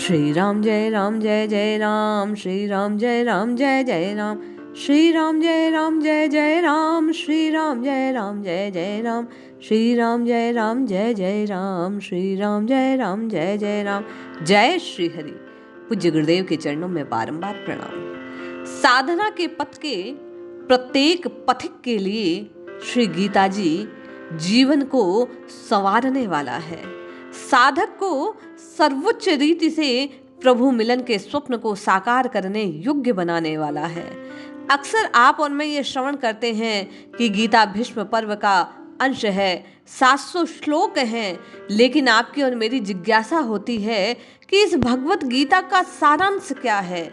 श्री राम जय जय राम, श्री राम जय जय राम, श्री राम जय जय राम, श्री राम जय जय राम, श्री राम जय जय राम, श्री राम जय राम। जय श्री हरि। पूज्य गुरुदेव के चरणों में बारंबार प्रणाम। साधना के पथ के प्रत्येक पथिक के लिए श्री गीता जी जीवन को संवारने वाला है। साधक को सर्वोच्च रीति से प्रभु मिलन के स्वप्न को साकार करने योग्य बनाने वाला है। अक्सर आप और मैं ये श्रवण करते हैं कि गीता भीष्म पर्व का अंश है, 700 श्लोक हैं, लेकिन आपकी और मेरी जिज्ञासा होती है कि इस भगवत गीता का सारांश क्या है?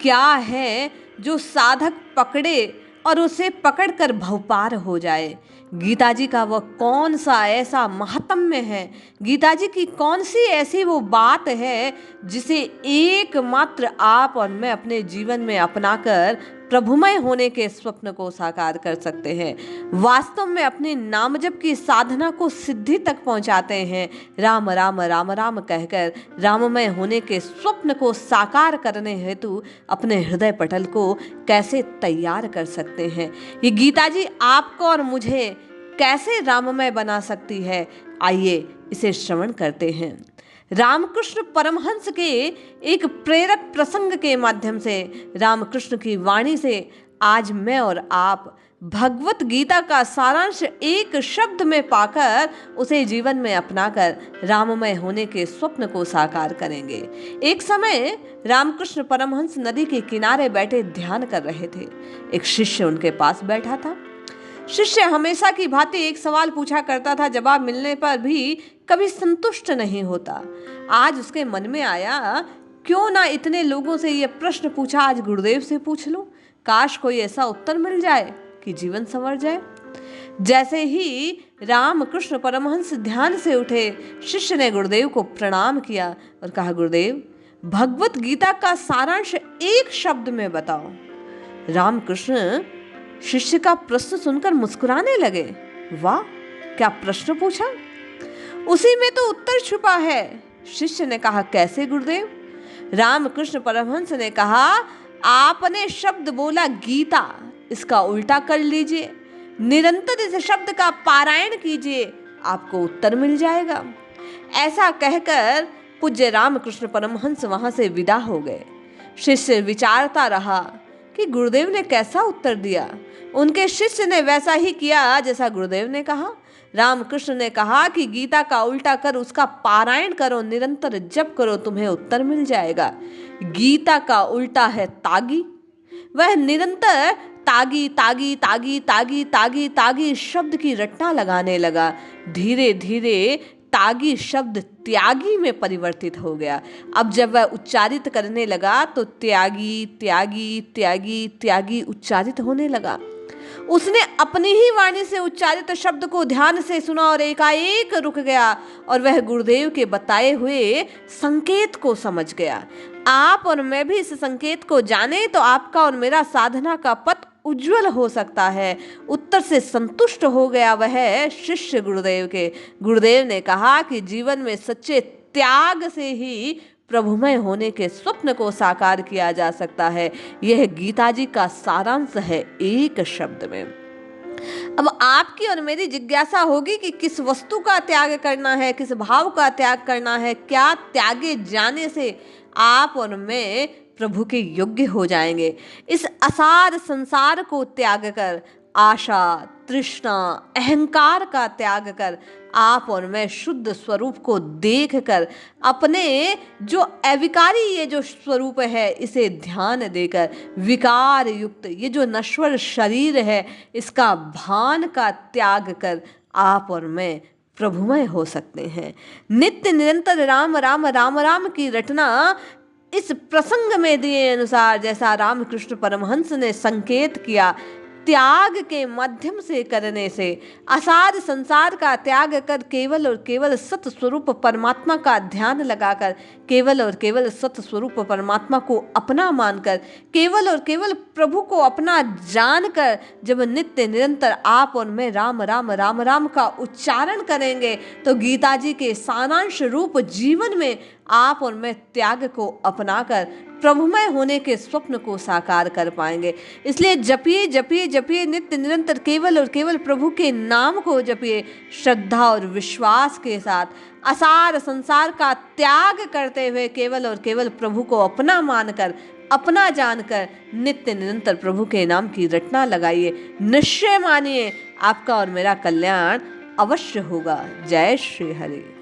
क्या है जो साधक पकड़े और उसे पकड़कर भवपार हो जाए? गीता जी का वह कौन सा ऐसा महात्म्य है? गीता जी की कौन सी ऐसी वो बात है जिसे एकमात्र आप और मैं अपने जीवन में अपनाकर प्रभुमय होने के स्वप्न को साकार कर सकते हैं? वास्तव में अपने नाम जप की साधना को सिद्धि तक पहुंचाते हैं। राम राम राम राम कहकर राममय होने के स्वप्न को साकार करने हेतु अपने हृदय पटल को कैसे तैयार कर सकते हैं? ये गीता जी आपको और मुझे कैसे राममय बना सकती है? आइए इसे श्रवण करते हैं। रामकृष्ण परमहंस के एक प्रेरक प्रसंग के माध्यम से, रामकृष्ण की वाणी से आज मैं और आप भगवत गीता का सारांश एक शब्द में पाकर उसे जीवन में अपनाकर राममय होने के स्वप्न को साकार करेंगे। एक समय रामकृष्ण परमहंस नदी के किनारे बैठे ध्यान कर रहे थे। एक शिष्य उनके पास बैठा था। शिष्य हमेशा की भांति एक सवाल पूछा करता था, जवाब मिलने पर भी कभी संतुष्ट नहीं होता। आज उसके मन में आया, क्यों ना इतने लोगों से यह प्रश्न पूछा, आज गुरुदेव से पूछ लूं। काश कोई ऐसा उत्तर मिल जाए कि जीवन संवर जाए। जैसे ही रामकृष्ण परमहंस ध्यान से उठे, शिष्य ने गुरुदेव को प्रणाम किया और कहा, गुरुदेव भगवत गीता का सारांश एक शब्द में बताओ। रामकृष्ण शिष्य का प्रश्न सुनकर मुस्कुराने लगे। वाह, क्या प्रश्न पूछा, उसी में तो उत्तर छुपा है। शिष्य ने कहा, कैसे गुरुदेव? रामकृष्ण परमहंस ने कहा, आपने शब्द बोला गीता, इसका उल्टा कर लीजिए, निरंतर इस शब्द का पारायण कीजिए, आपको उत्तर मिल जाएगा। ऐसा कहकर पूज्य रामकृष्ण परमहंस वहां से विदा हो गए। शिष्य विचारता रहा कि गुरुदेव ने कैसा उत्तर दिया। उनके शिष्य ने वैसा ही किया जैसा गुरुदेव ने कहा। रामकृष्ण ने कहा कि गीता का उल्टा कर उसका पारायण करो, निरंतर जप करो, तुम्हें उत्तर मिल जाएगा। गीता का उल्टा है तागी। वह निरंतर तागी तागी तागी तागी तागी तागी शब्द की रटना लगाने लगा। धीरे धीरे तागी शब्द त्यागी में परिवर्तित हो गया। अब जब वह उच्चारित करने लगा तो त्यागी त्यागी त्यागी त्यागी उच्चारित होने लगा। उसने अपनी ही वाणी से उच्चारित शब्द को ध्यान से सुना और एकाएक रुक गया और वह गुरुदेव के बताए हुए संकेत को समझ गया। आप और मैं भी इस संकेत को जाने तो आपका और मेरा साधना का पथ उज्जवल हो सकता है। उत्तर से संतुष्ट हो गया वह शिष्य गुरुदेव के। गुरुदेव ने कहा कि जीवन में सच्चे त्याग से ही प्रभुमय होने के स्वप्न को साकार किया जा सकता है। यह गीता जी का सारांश है एक शब्द में। अब आपकी और मेरी जिज्ञासा होगी कि किस वस्तु का त्याग करना है, किस भाव का त्याग करना है, क्या त्यागे जाने से आप और मैं प्रभु के योग्य हो जाएंगे। इस असार संसार को त्याग कर, आशा तृष्णा अहंकार का त्याग कर, आप और मैं शुद्ध स्वरूप को देखकर अपने जो अविकारी ये जो स्वरूप है इसे ध्यान देकर, विकार युक्त ये जो नश्वर शरीर है इसका भान का त्याग कर आप और मैं प्रभुमय हो सकते हैं। नित्य निरंतर राम राम राम राम की रटना इस प्रसंग में दिए अनुसार, जैसा रामकृष्ण परमहंस ने संकेत किया, त्याग के माध्यम से करने से, असार संसार का त्याग कर केवल और केवल सत स्वरूप परमात्मा का ध्यान लगाकर, केवल और केवल सत स्वरूप परमात्मा को अपना मानकर, केवल और केवल प्रभु को अपना जानकर जब नित्य निरंतर आप और मैं राम राम राम राम का उच्चारण करेंगे तो गीता जी के सारांश रूप जीवन में आप और मैं त्याग को अपनाकर प्रभुमय होने के स्वप्न को साकार कर पाएंगे। इसलिए जपिए जपिए जपिए नित्य निरंतर केवल और केवल प्रभु के नाम को जपिए, श्रद्धा और विश्वास के साथ असार संसार का त्याग करते हुए केवल और केवल प्रभु को अपना मानकर, अपना जानकर नित्य निरंतर प्रभु के नाम की रटना लगाइए। निश्चय मानिए आपका और मेरा कल्याण अवश्य होगा। जय श्री हरि।